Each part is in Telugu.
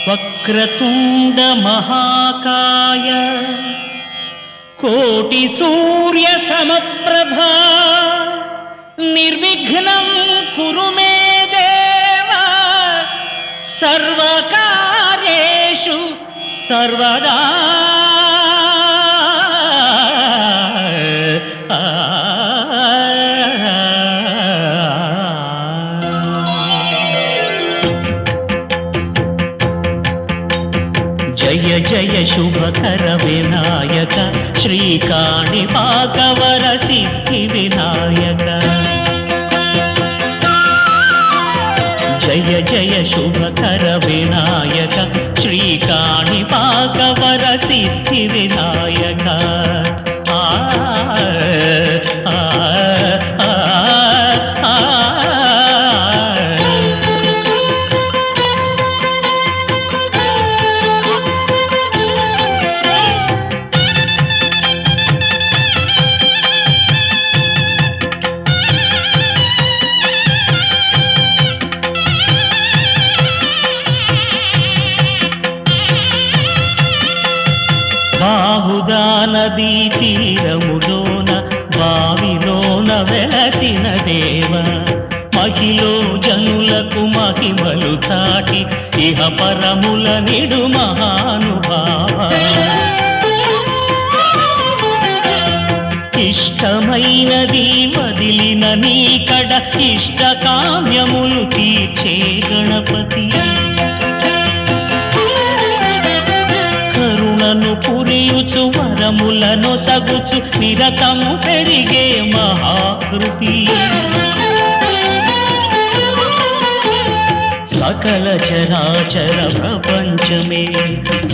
వక్రతుండ మహాకాయ కోటి సూర్య సమప్రభా నిర్విఘ్నం కురు మే దేవ సర్వకార్యేషు సర్వదా. జయ జయ శుభకర వినాయక శ్రీకాణిపాకవర సిద్ధి వినాయక. జయ జయ శుభకర వినాయక శ్రీకాణిపాకవర సిద్ధి వినాయక. బాహుదా నదీ తీరములోన బావిలోన వెలసిన దేవ మహిలో జనులకు మహిమలు చాటి ఇహ పరముల నిడు మహానుభావ. ఇష్టమైనది వదిలిన నీకడ ఇష్ట కామ్యములు తీర్చే గణపతి. కరుణను పురియుచు వరములను సగుచు నిరతము పెరిగే మహాకృతి. సకల చరాచర ప్రపంచమే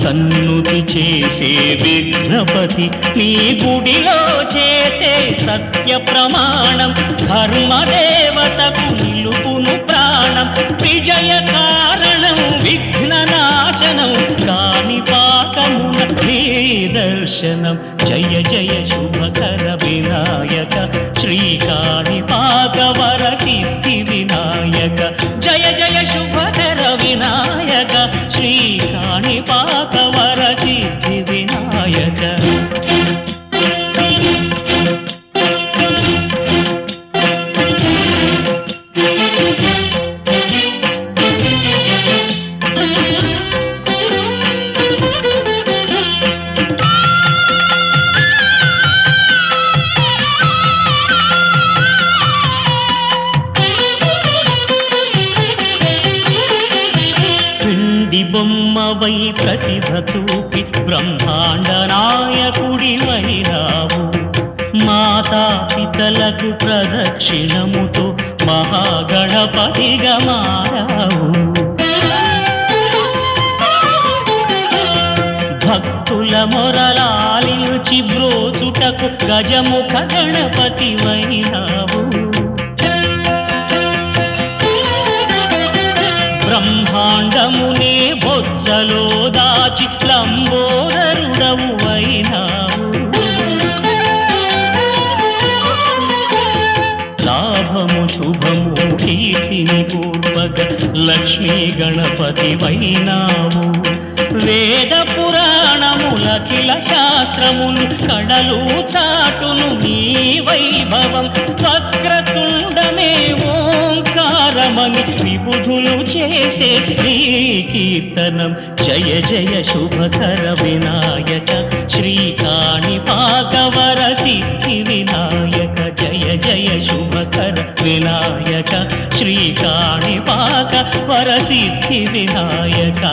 సన్నుతి చేసే విఘ్నపతి. నీ గుడిలో చేసే సత్య ప్రమాణం ధర్మదేవతకు నిలుపును ప్రాణం. విజయ కారణం విఘ్న నాశనం కాణిపాకమున నీ దర్శనం. జయ జయ శుభకర వినాయక శ్రీకాణిపాకవర సిద్ధి వినాయక. జయ జయ శుభకర వినాయక శ్రీకాణిపాకవర సిద్ధి వినాయక. బొమ్మవై ప్రతిభ చూపి బ్రహ్మాండ నాయకుడివైనావు. మాతా పితలకు ప్రదక్షిణముతో మహాగణపతిగా మారావు. భక్తుల మొరలాలించి బ్రోచుటకు గజముఖ గణపతివైనావు. బ్రహ్మాండమునే బొజ్జలో దాచి లంబోదరుడవు అయినావు. లాభము శుభము కీర్తిని పూర్వక లక్ష్మీ గణపతి వైనావు. వేద పురాణములఖిల శాస్త్రములు కడలు చాటును నీ వైభవం. వక్రతుండమే ఓంకారమని విబుధులు చేసే నీ కీర్తనం. జయ జయ శుభకర వినాయక శ్రీకాణిపాకవర సిద్ధి వినాయక. జయ జయ శుభకర వినాయక శ్రీకాణిపాకవర సిద్ధి వినాయక.